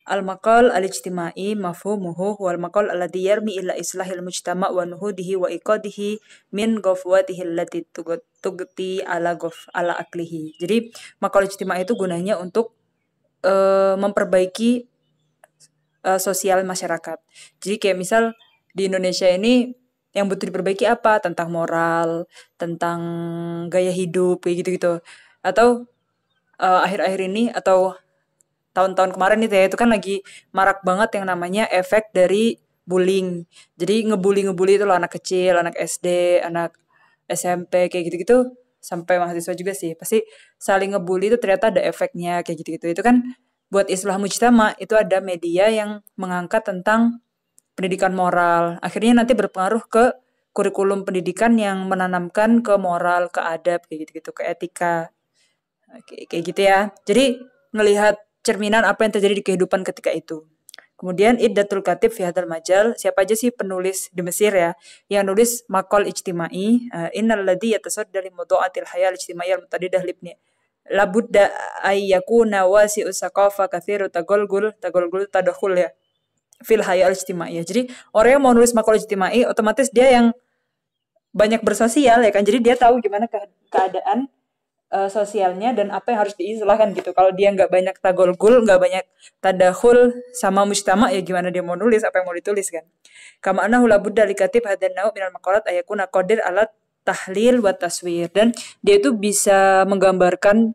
Al-maqal al-ijtimai mafhumuhu wal maqal alladhi yarmi ila islahil mujtama' wa nuhudihi wa iqadihi min ghafwatihi allati tugti ala aklihi. Jadi maqal ijtimai itu gunanya untuk memperbaiki sosial masyarakat. Jadi kayak misal di Indonesia ini yang butuh diperbaiki apa? Tentang moral, tentang gaya hidup, kayak gitu-gitu. Atau akhir-akhir ini atau tahun-tahun kemarin itu kan lagi marak banget yang namanya efek dari bullying. Jadi ngebully itu loh anak kecil, anak SD, anak SMP kayak gitu-gitu sampai mahasiswa juga sih. Pasti saling ngebully itu ternyata ada efeknya kayak gitu-gitu. Itu kan buat islah mujtama itu ada media yang mengangkat tentang pendidikan moral. Akhirnya nanti berpengaruh ke kurikulum pendidikan yang menanamkan ke moral, ke adab kayak gitu-gitu, ke etika. Kayak gitu ya. Jadi ngelihat cerminan apa yang terjadi di kehidupan ketika itu. Kemudian iddatul katib fi hadal majal, siapa aja sih penulis di Mesir ya yang nulis maqal ijtimai, innal ladzi yatasadda li mawdu'atil hayal ijtimai al mutadidah libni labudda ay yakuna wasi'u saqafa kathiru tagolgul tadakhul ya fil hayal ijtimai. Jadi orang yang mau nulis maqal ijtimai otomatis dia yang banyak bersosial ya kan. Jadi dia tahu gimana keadaan sosialnya dan apa yang harus diislahkan gitu. Kalau dia nggak banyak tagolgul, nggak banyak tadakhul sama mujtama, ya gimana dia mau nulis apa yang mau ditulis kan. Kama annahu la budda likatib hadan nau minal maqalat ayakuna qadir alat tahlil wa taswir. Dan dia itu bisa menggambarkan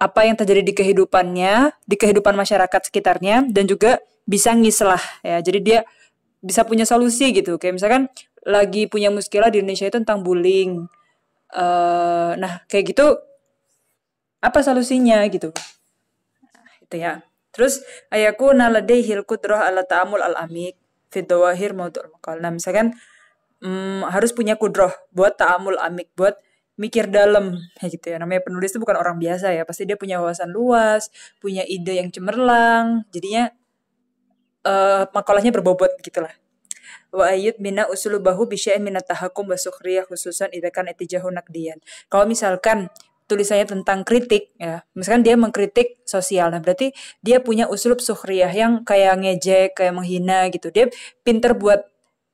apa yang terjadi di kehidupannya, di kehidupan masyarakat sekitarnya, dan juga bisa ngislah ya. Jadi dia bisa punya solusi gitu. Kayak misalkan lagi punya muskilah di Indonesia itu tentang bullying. Nah kayak gitu apa solusinya gitu. Itu ya. Terus ayaku naladehil qudrah ala ta'amul al-amik fi dawahir mawdu'ul maqal. Nah, misalkan harus punya kudroh buat ta'amul amik, buat mikir dalam kayak gitu ya. Namanya penulis itu bukan orang biasa ya. Pasti dia punya wawasan luas, punya ide yang cemerlang. Jadinya makalahnya berbobot gitulah. Wa ayyud mina usulubahu bisya'in minat tahakum wa sukhriyah khususan idza kan itijahu naqdiyan. Kalau misalkan tulisannya tentang kritik ya, misalkan dia mengkritik sosial, nah berarti dia punya uslub sukhriyah yang kayak ngejek, kayak menghina gitu. Dia pinter buat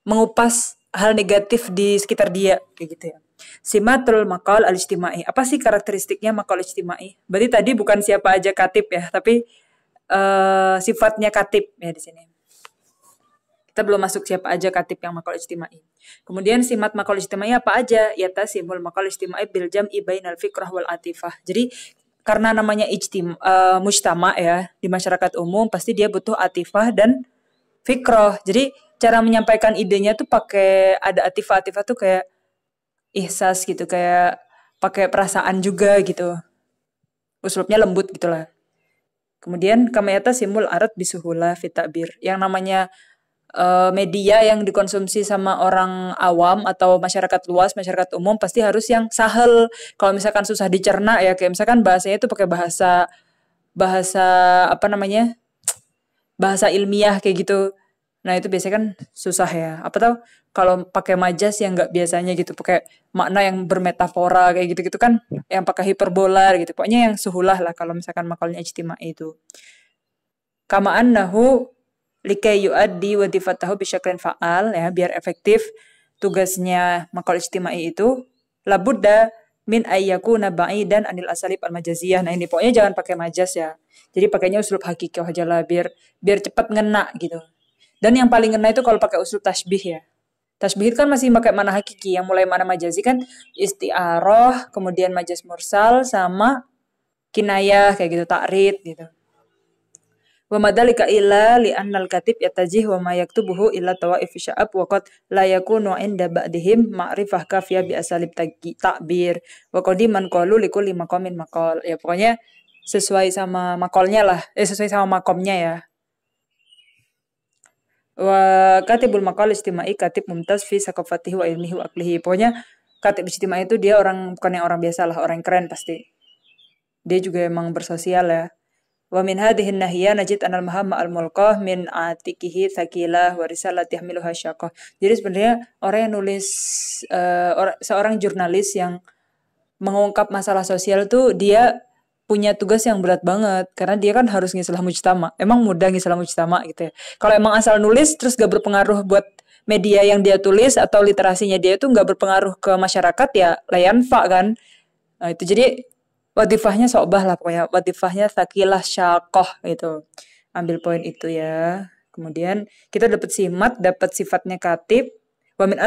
mengupas hal negatif di sekitar dia kayak gitu ya. Simatul maqal al-ijtimai. Apa sih karakteristiknya maqal ijtimai? Berarti tadi bukan siapa aja katib ya, tapi sifatnya katib ya di sini. Kita belum masuk siapa aja katib yang maqal ijtimai. Kemudian simat maqal ijtimai apa aja? Yatasimul maqal ijtimai bil jam'i bainal fikrah wal atifah. Jadi karena namanya mujtama ya, di masyarakat umum pasti dia butuh atifah dan fikrah. Jadi cara menyampaikan idenya tuh pakai ada atifah. Atifah tuh kayak ihsas gitu, kayak pakai perasaan juga gitu. Uslubnya lembut gitulah. Kemudian kamayata simul arat bisuhula fitabir. Yang namanya media yang dikonsumsi sama orang awam atau masyarakat luas, masyarakat umum pasti harus yang sahel. Kalau misalkan susah dicerna ya, kayak misalkan bahasanya itu pakai bahasa apa namanya? Bahasa ilmiah kayak gitu. Nah, itu biasanya kan susah ya. Apa tau kalau pakai majas yang nggak biasanya gitu, pakai makna yang bermetafora kayak gitu-gitu kan, yang pakai hiperbola gitu. Pokoknya yang suhulah lah kalau misalkan makalnya ijtimai itu. Kama annahu likai yu'addi wadifatahu bisyaklin fa'al ya, biar efektif tugasnya maqal ijtimai itu labudda min ayyakuna ba'idan anil asalib al-majaziyah. Nah, ini pokoknya jangan pakai majas ya. Jadi pakainya uslub hakikah aja lah biar cepat ngena gitu. Dan yang paling ngena itu kalau pakai uslub tasbih ya. Tasbih itu kan masih pakai mana hakiki, yang mulai mana majazi kan isti'aroh, kemudian majas mursal sama kinayah kayak gitu, ta'rid gitu. Wa madalika illa li annal katib yatajih wa ma yaktubuhu illa tawaif sya'ab wa qad la yakunu inda ba'dihim ma'rifah kafiyah bi asalib ta'bir wa qadiman qalu li kulli maqamin maqal. Ya pokoknya sesuai sama makolnya lah, sesuai sama makomnya ya. Wa katibul maqal ijtimai katib mumtaz fi saqafatihi wa ilmihi wa aqlihi. Pokoknya katib ijtimai itu dia orang bukan yang orang biasa lah, orang keren pasti. Dia juga emang bersosial ya. Wa min hadhihi nahiyya najid anal mahamma al-mulqah min atikihi thaqilah wa risalat yahmiluha syaqah. Jadi sebenarnya orang yang nulis seorang jurnalis yang mengungkap masalah sosial tuh dia punya tugas yang berat banget karena dia kan harus ngislah mujtama. Emang mudah ngislah mujtama gitu ya. Kalau emang asal nulis terus gak berpengaruh buat media yang dia tulis atau literasinya dia itu gak berpengaruh ke masyarakat ya layan fa kan. Nah, itu jadi wadifahnya sokbah lah pokoknya. Wadifahnya sakilah syakoh gitu. Ambil poin itu ya. Kemudian kita dapat simat, dapat sifatnya katib. Wa min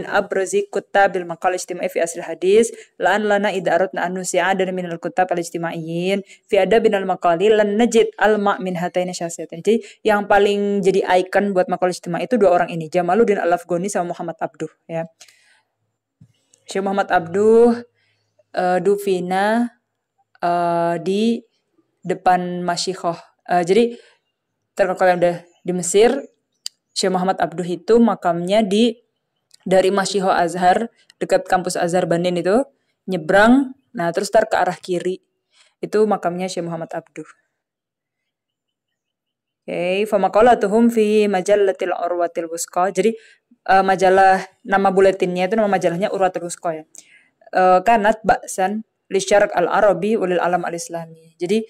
abrazi kuttabil maqal ijtimai fi asl hadis lan lana idza aradna an nusi'adan min al kuttab al ijtimaiyin fi adabin al maqali lan najid al ma min hataini syakhsiyatain. Jadi yang paling jadi ikon buat maqal ijtimai itu dua orang ini, Jamaluddin Al-Afghani sama Muhammad Abduh ya. Syekh Muhammad Abduh dufina di depan Masyikhoh. Jadi kalau yang udah di Mesir, Syekh Muhammad Abduh itu makamnya dari Masyikhoh Azhar dekat kampus Azhar Banin itu nyebrang, nah terus ke arah kiri itu makamnya Syekh Muhammad Abduh. Oke, famaqalatuhum fi majallatil urwatil wusqa. Jadi majalah nama buletinnya itu nama majalahnya Urwatul Wusqa ya. Kanat ba'san li syarq al-arabi walil alam al-islami. Jadi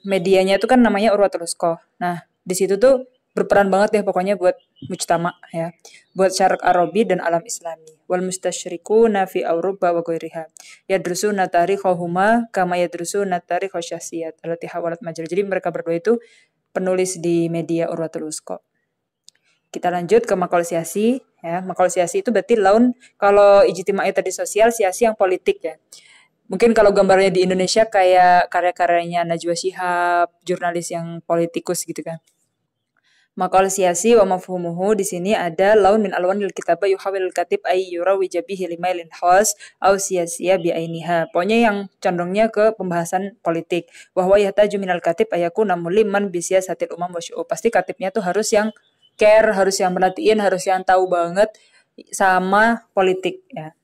medianya itu kan namanya Urwatul Wusqa. Nah, di situ tuh berperan banget ya pokoknya buat mujtama ya, buat syarq arabi dan alam islami. Wal mustasyrikuna fi Auropa wa ghairiha yadrusuna tarikhahuma kama yadrusuna tarikh syakhsiyat allati hawalat majal. Jadi mereka berdua itu penulis di media Urwatul Wusqa. Kita lanjut ke maqal siasi ya. Maqal siasi itu berarti laun, kalau ijtimai tadi sosial, siasi yang politik ya. Mungkin kalau gambarnya di Indonesia kayak karya-karyanya Najwa Shihab, jurnalis yang politikus gitu kan. Maqal siasi wa mafhumuhu di sini ada laun min alwanil kitabah yuhawil katib ay yurawija bihi limailin khas au siyasiyah bi ainiha. Pokoknya yang condongnya ke pembahasan politik. Wa huwa yahtaju minal katib ayakuna muliman bi siyasatil umam wa syu'ub. Pasti katibnya tuh harus yang care, harus yang merhatiin, harus yang tahu banget sama politik ya.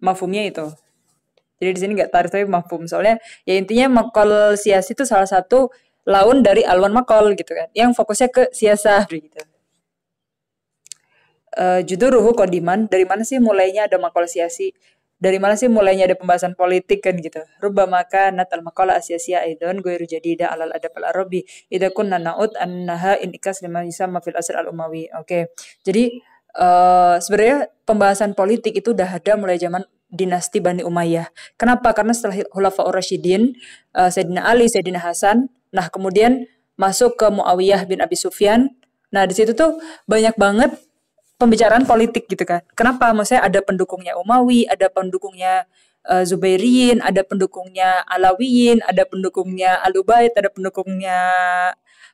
Mafhumnya itu. Jadi di sini nggak tarif tapi mafhum. Soalnya ya intinya maqal siasi itu salah satu laun dari alwan maqal gitu kan, yang fokusnya ke siasah gitu. Juduruhu qadiman, dari mana sih mulainya ada maqal siasi? Dari mana sih mulainya ada pembahasan politik kan gitu. Rubbama kanat al-maqala asiyasiyah aidan ghairu jadida alal adab al-arabi idza kunna na'ud annaha inikas lima yusamma fil asr al-umawi. Oke. Jadi sebenarnya pembahasan politik itu udah ada mulai zaman dinasti Bani Umayyah. Kenapa? Karena setelah Khulafaur Rasyidin, Sayyidina Ali, Sayyidina Hasan, nah kemudian masuk ke Muawiyah bin Abi Sufyan. Nah di situ tuh banyak banget pembicaraan politik gitu kan. Kenapa? Maksudnya ada pendukungnya Umawi, ada pendukungnya Zubairiyin, ada pendukungnya Alawiyin, ada pendukungnya Alubait, ada pendukungnya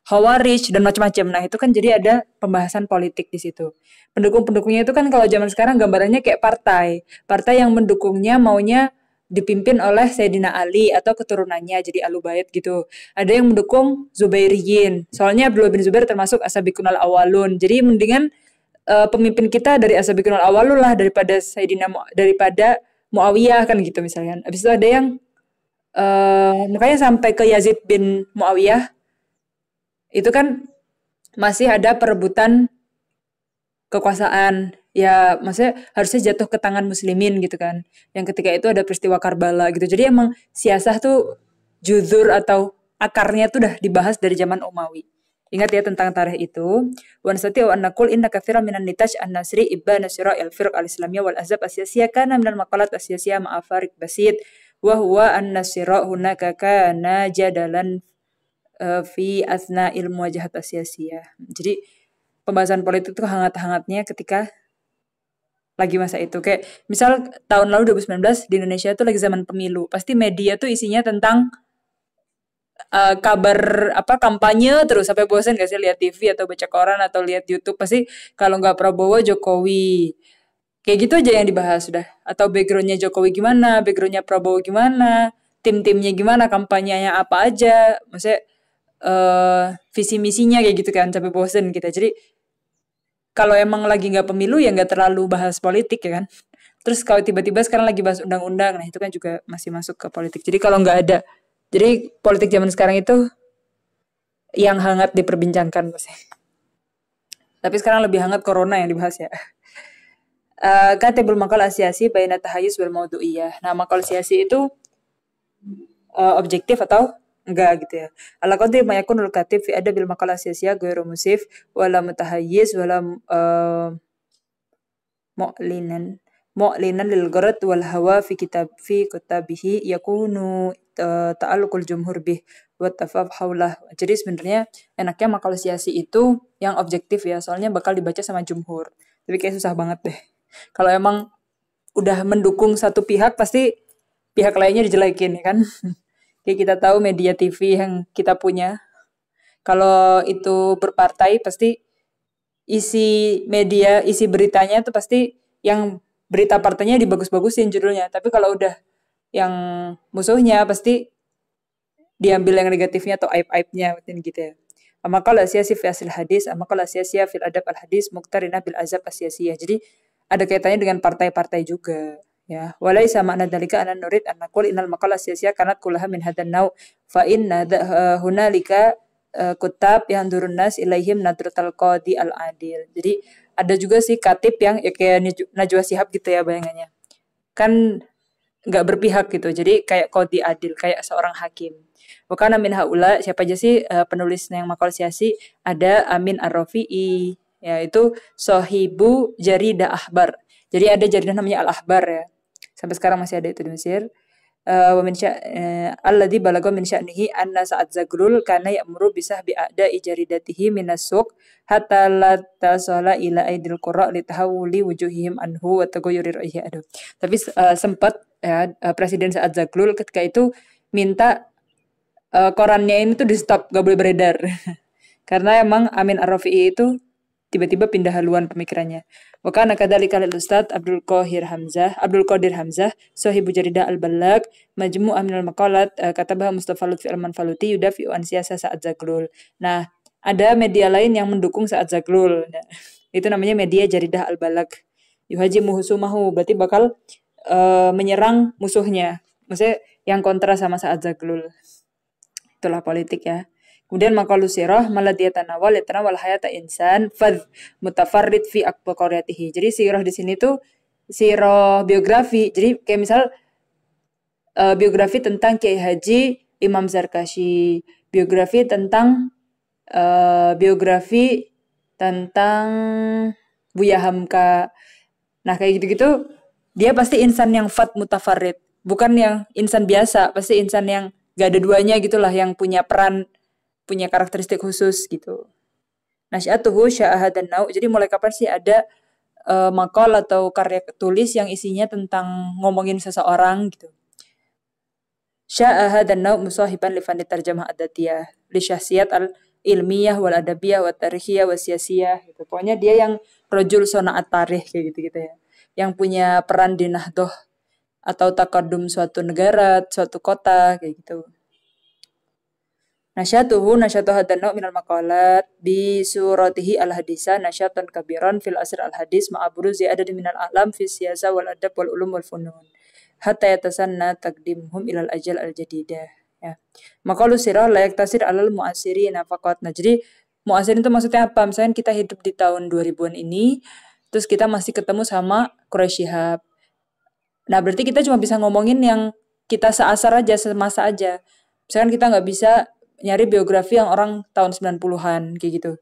Khawarij dan macam-macam. Nah itu kan jadi ada pembahasan politik di situ. Pendukung-pendukungnya itu kan kalau zaman sekarang gambarannya kayak partai. Partai yang mendukungnya maunya dipimpin oleh Sayyidina Ali atau keturunannya jadi Alubait gitu. Ada yang mendukung Zubairiyin. Soalnya Abdullah bin Zubair termasuk Asabiqunal Awalun. Jadi mendingan pemimpin kita dari Asabiqunal Awalun lah daripada daripada Muawiyah kan gitu misalnya. Habis itu ada yang makanya sampai ke Yazid bin Muawiyah itu kan masih ada perebutan kekuasaan. Ya maksudnya harusnya jatuh ke tangan muslimin gitu kan. Yang ketika itu ada peristiwa Karbala gitu. Jadi emang siasah tuh juzur atau akarnya tuh udah dibahas dari zaman Umawi. Ingat ya tentang tarikh itu. Wa nastati'u an naqul inna katsiran minan nitaj an-nasri ibana syira'il firq al-islamiyah wal azab asiyasiyah kana minal maqalat asiyasiyah ma'a farik basit wa huwa an-nasira hunaka kana jadalan fi asna'il muwajahat asiyasiyah. Jadi pembahasan politik itu hangat-hangatnya ketika lagi masa itu. Kayak misal tahun lalu 2019 di Indonesia tuh lagi zaman pemilu. Pasti media tuh isinya tentang kabar kampanye terus sampai bosan gak sih lihat TV atau baca koran atau lihat YouTube. Pasti kalau nggak Prabowo Jokowi. Kayak gitu aja yang dibahas sudah. Atau backgroundnya Jokowi gimana, backgroundnya Prabowo gimana, tim-timnya gimana, kampanyenya apa aja. Maksudnya visi misinya kayak gitu kan, sampai bosen kita. Jadi kalau emang lagi nggak pemilu ya nggak terlalu bahas politik ya kan. Terus kalau tiba-tiba sekarang lagi bahas undang-undang, nah itu kan juga masih masuk ke politik. Jadi kalau nggak ada, jadi politik zaman sekarang itu yang hangat diperbincangkan maksudnya. Tapi sekarang lebih hangat corona yang dibahas ya. Katibul maqal asiyasi baina tahayyuz wal maudu'iyah. Nah, maqal siasi itu objektif atau enggak gitu ya. Ala qadri ma yakunul katib fi adabil maqalah siyasiyah ghairu musif wala mutahayyiz wala mu'linan mu'linan lil gharad wal hawa fi kitabihi yakunu ta'alluqul jumhur bih wa tafaf haulah. Jadi sebenarnya enaknya makalah siasi itu yang objektif ya, soalnya bakal dibaca sama jumhur. Tapi kayak susah banget deh. Kalau emang udah mendukung satu pihak pasti pihak lainnya dijelekin ya kan. Kayak kita tahu media TV yang kita punya, kalau itu berpartai pasti isi beritanya tuh pasti yang berita partainya dibagus-bagusin judulnya. Tapi kalau udah yang musuhnya pasti diambil yang negatifnya atau aib-aibnya gitu ya. Maqalah siyasi fi asil hadis, maqalah siyasiyah fil adab al hadis muqtarina bil azab asyasiyah. Jadi ada kaitannya dengan partai-partai juga ya. Walaisa makna dalika anan nurid an naqul innal maqalah siyasiyah kanat kullaha min hadan nau fa inna hunalika kutab yang durun nas ilaihim nadratal qadi al adil. Jadi ada juga sih katib yang ya kayak Najwa Shihab gitu ya bayangannya. Kan nggak berpihak gitu. Jadi kayak qadi adil, kayak seorang hakim. Bukan Amin Haula, siapa aja sih penulis yang makalah siasi? Ada Amin Ar-Rafi'i, yaitu Sohibu Jarida Ahbar. Jadi ada jaridah namanya Al-Ahbar ya. Sampai sekarang masih ada itu di Mesir. Wa min alladhi balagha min sya'nihi anna Sa'ad Zaglul kana ya'muru bisahbi a'da'i jaridatihi minas suq hatta la tasala ila aidil qurra li tahawuli wujuhihim anhu wa taghayyuri ra'yihi. Aduh. Tapi sempat ya Presiden Sa'ad Zaglul ketika itu minta korannya ini tuh di stop, gak boleh beredar. Karena emang Amin Ar-Rafi'i itu tiba-tiba pindah haluan pemikirannya. Wa kana kadzalika lil Ustaz Abdul Qadir Hamzah, sahibu jaridah Al-Balagh, majmu' min al-maqalat katabaha Mustafa Lutfi Al-Manfaluti yudafi'u an siyasa Sa'ad Zaglul. Nah, ada media lain yang mendukung Sa'ad Zaglul. Nah, itu namanya media jaridah Al-Balagh. Yuhajimu husumahu, berarti bakal menyerang musuhnya. Maksudnya yang kontra sama Sa'ad Zaglul. Itulah politik ya. Kemudian maqalu sirah maladiyatanawa yatanawal hayata insan fadh mutafarrid fi aqbaqariyatihi. Jadi sirah di sini tuh sirah biografi. Jadi kayak misal biografi tentang Kiai Haji Imam Zarkashi, biografi tentang Buya Hamka. Nah, kayak gitu-gitu dia pasti insan yang fat mutafarrid, bukan yang insan biasa, pasti insan yang gak ada duanya gitulah, yang punya peran, punya karakteristik khusus gitu. Nasyatuhu sya'ahadan nau. Jadi mulai kapan sih ada makal atau karya tulis yang isinya tentang ngomongin seseorang gitu. Sya'ahadan nau musahiban li fanni tarjamah adatiyah li syahsiyat al ilmiyah wal adabiyah wa tarikhiyah wa siyasiyah gitu. Pokoknya dia yang rajul sona'at tarikh kayak gitu-gitu ya. Yang punya peran di nahdoh atau takadum suatu negara, suatu kota, kayak gitu. Nasyatu hadan nau' minal maqalat bi suratihi al-hadisa nasyatan kabiran fil asr al-hadis ma'abruzi adad minal a'lam fi siyasa wal adab wal ulum wal funun hatta yatasanna taqdimhum ilal ajal al-jadidah ya. Maqalu sirah la yaktasir alal mu'asirina faqat. Nah, jadi mu'asirin itu maksudnya apa? Misalnya kita hidup di tahun 2000-an ini, terus kita masih ketemu sama Quraisy Shihab. Nah, berarti kita cuma bisa ngomongin yang kita seasar aja, semasa aja. Misalkan kita nggak bisa nyari biografi yang orang tahun 90-an, kayak gitu.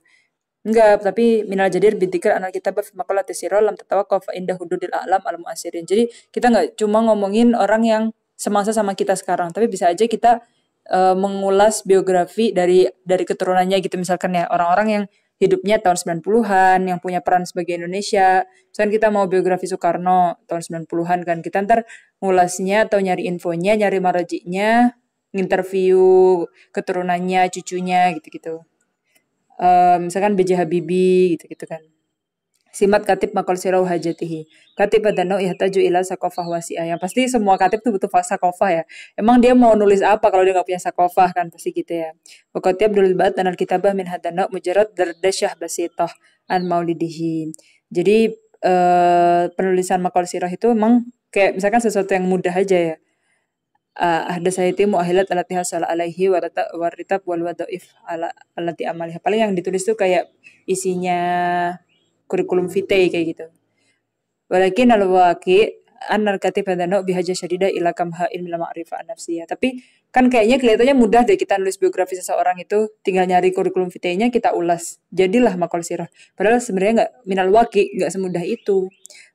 Enggak, tapi minal jadir bidzikr anal kitab fi maqalati sirah lam tatawaqqaf inda hududil a'lam al mu'asirin. Jadi kita nggak cuma ngomongin orang yang semasa sama kita sekarang, tapi bisa aja kita mengulas biografi dari keturunannya gitu, misalkan ya orang-orang yang hidupnya tahun 90-an, yang punya peran sebagai Indonesia. Misalkan kita mau biografi Soekarno tahun 90-an kan, kita ntar ngulasnya atau nyari infonya, nyari marajiknya, nginterview keturunannya, cucunya gitu-gitu. Misalkan B.J. Habibie gitu-gitu kan. Simat katib maqal sirau hajatihi. Katib adanau ihtaju ila sakofah wasi'ah. Yang pasti semua katib tuh butuh sakofah ya. Emang dia mau nulis apa kalau dia gak punya sakofah kan, pasti gitu ya. Wa katib Abdul Ba'at anal kitabah min hadanau mujarad dardasyah basitah an maulidihi. Jadi penulisan maqal sirah itu emang kayak misalkan sesuatu yang mudah aja ya. Ahda sayyiti mu'ahilat alati hasal alaihi waritab wal wadaif alati amalih. Paling yang ditulis tuh kayak isinya kurikulum vitae kayak gitu. Walakin al-waqi annal katib hadana bihaja syadida ila kamha ilmi ma'rifah an-nafsiyah. Tapi kan kayaknya kelihatannya mudah deh kita nulis biografi seseorang itu, tinggal nyari kurikulum vitae-nya kita ulas. Jadilah maqal sirah. Padahal sebenarnya nggak minal waqi, nggak semudah itu.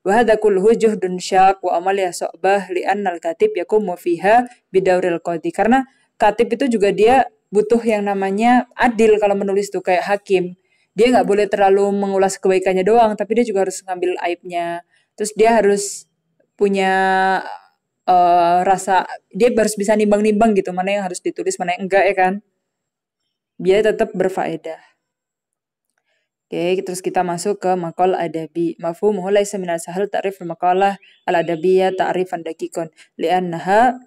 Wa hadza kulluhu juhdun syak wa amal yasabah li annal katib yakumu fiha bidauril qadi. Karena katib itu juga dia butuh yang namanya adil kalau menulis tuh kayak hakim. Dia nggak boleh terlalu mengulas kebaikannya doang, tapi dia juga harus ngambil aibnya. Terus dia harus punya rasa, dia harus bisa nimbang-nimbang gitu, mana yang harus ditulis, mana yang enggak ya kan. Biar tetap berfaedah. Oke, terus kita masuk ke maqal adabi. Mafhumuhu laisa minal sahal ta'rif maqalah al-adabiyyah ta'rifan daqiqan li'annaha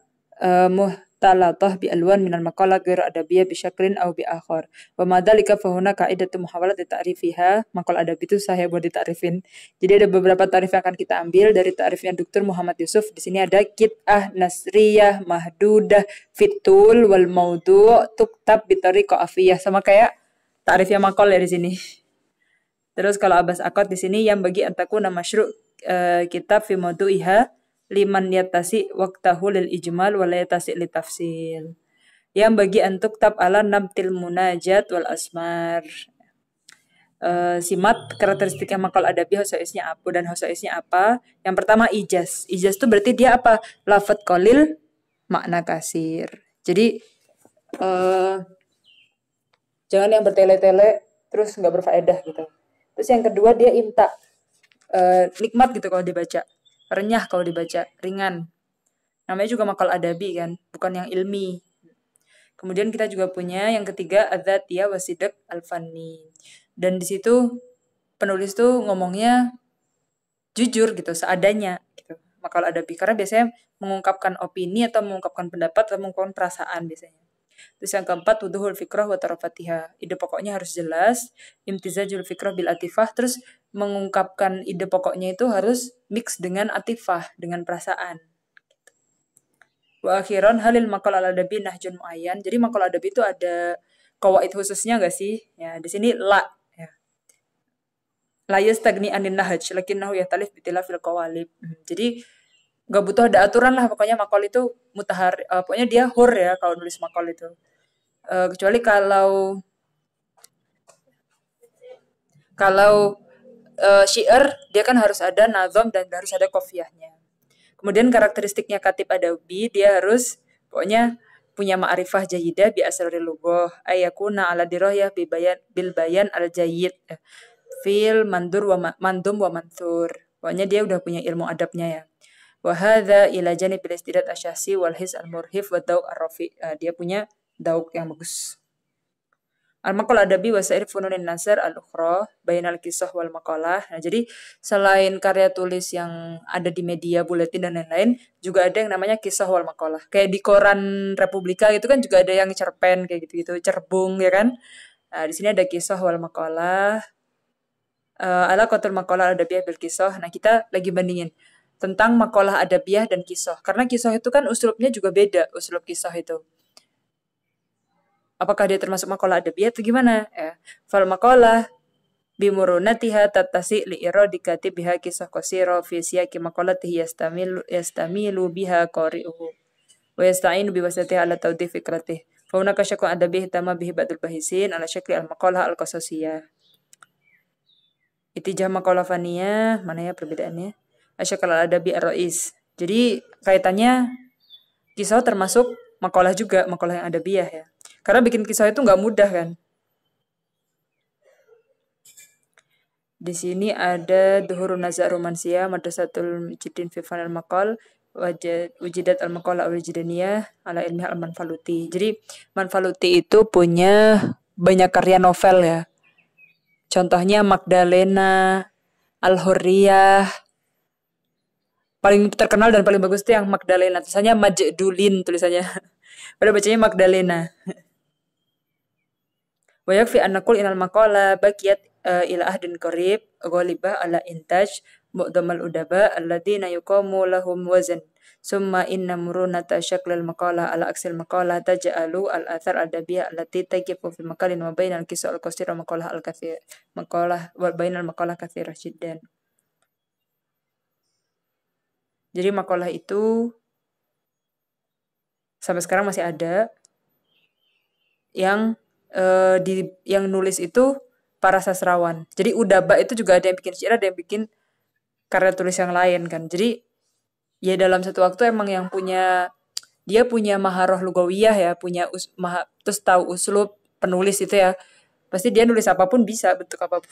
muhtalatah bi alwan minal maqalah ghairu adabiyyah bi syaklin aw bi akhar. Wa ma dzalika fa huna qa'idatu muhawalat ta'rifiha. Maqal adabi itu saya buat ditarifin. Jadi ada beberapa tarif yang akan kita ambil dari tarifnya Dr. Muhammad Yusuf. Di sini ada qit'ah, nasriyah, mahdudah, fitul wal maudu' tuktab bi tariqah afiyah, sama kayak tarifnya maqal ya di sini. Terus kalau Abbas Akot di sini yang bagi antakuna masyru' kitab fi maudu'iha liman yatasi waqtahu lil ijmal wa la yatasi li tafsil. Yang bagi antuk tab ala namtil munajat wal asmar. Simat karakteristiknya maqal adabi hosaisnya apa dan hosaisnya apa. Yang pertama ijaz. Ijaz itu berarti dia apa? Lafadz qalil, makna kasir. Jadi jangan yang bertele-tele terus nggak berfaedah gitu. Terus yang kedua dia imta, nikmat gitu kalau dibaca, renyah kalau dibaca, ringan. Namanya juga maqal adabi kan, bukan yang ilmi. Kemudian kita juga punya yang ketiga adzatiyah wasidq al-fanni. Dan di situ penulis tuh ngomongnya jujur gitu, seadanya gitu. Maqal adabi karena biasanya mengungkapkan opini atau mengungkapkan pendapat atau mengungkapkan perasaan biasanya. Terus yang keempat, wuduhul fikrah wa tarafatiha. Ide pokoknya harus jelas, imtizajul fikrah bil atifah, terus mengungkapkan ide pokoknya itu harus mix dengan atifah, dengan perasaan. Wa akhiran halil maqal al-adabi nahjun muayyan. Jadi maqal adabi itu ada qawaid khususnya enggak sih? Ya, di sini la ya. La yastagni anin nahj, lakinnahu yahtalif bitilafil qawalib. Jadi gak butuh ada aturan lah, pokoknya maqal itu mutahar, pokoknya dia hur ya kalau nulis maqal itu. Kecuali kalau syair dia kan harus ada nazam dan harus ada qafiyahnya. Kemudian karakteristiknya katib adabi, dia harus pokoknya punya ma'rifah jayidah bi asraril lughah, ayakuna ala dirayah bil bayan al jayyid fil mandur wa mandum wa mansur. Pokoknya dia udah punya ilmu adabnya ya. Wa hadza ila janibil istidad asyasi wal his al murhif wa dauk ar-rafi. Dia punya dauk yang bagus. Al-maqal adabi wa sa'ir fununin nasr al-ukhra bainal kisah wal maqalah. Nah, jadi selain karya tulis yang ada di media, buletin dan lain-lain, juga ada yang namanya kisah wal maqalah. Kayak di koran Republika itu kan juga ada yang cerpen kayak gitu-gitu, cerbung ya kan. Nah, di sini ada kisah wal maqalah. Ala qatul maqalah adabiyah bil kisah. Nah, kita lagi bandingin tentang maqalah adabiyah dan kisah. Karena kisah itu kan uslubnya juga beda, uslub kisah itu. Apakah dia termasuk maqalah adabiyah atau gimana? Ya. Fal maqalah bimurunatiha tattasi li iradi katibiha kisah qasira fi siyaqi maqalatihi yastamilu biha qari'uhu wa yasta'inu bi wasatiha ala tawdih fikratihi. Fa hunaka syakkun adabiyah tama bihi ba'dul bahisin ala syakli al-maqalah al-qasasiyah. Itijah maqalah faniyah, mana ya perbedaannya? Asyakal al-adabi ar-ra'is. Jadi kaitannya kisah termasuk maqalah juga, maqalah yang adabiyah ya. Karena bikin kisah itu nggak mudah kan. Di sini ada Dhuhurun Nazar Romansia, Madrasatul Mujidin fi Fanil Maqal, Wujidat al-Maqalah al-Wijidaniyah ala ilmi al-Manfaluti. Jadi Manfaluti itu punya banyak karya novel ya. Contohnya Magdalena, Al-Hurriyah. Paling terkenal dan paling bagus itu yang Magdalena. Tulisannya Majdulin tulisannya. Pada bacanya Magdalena. Wa yakfi an naqul inal maqala baqiyat ila ahdin qarib ghalibah ala intaj mu'damal udaba alladziina yuqamu lahum wazn summa inna murunata syaklal maqala ala aksil maqala taj'alu al athar adabiyah allati taqifu fi maqalin wa bainal qisah al qasir wa maqalah al kathir maqalah wa bainal maqalah kathirah jiddan. Jadi makalah itu sampai sekarang masih ada yang yang nulis itu para sastrawan. Jadi udaba itu juga ada yang bikin syair, ada yang bikin karya tulis yang lain kan. Jadi ya dalam satu waktu emang yang dia punya maharoh lugawiyah ya, terus tahu uslub penulis itu ya. Pasti dia nulis apapun bisa, bentuk apapun.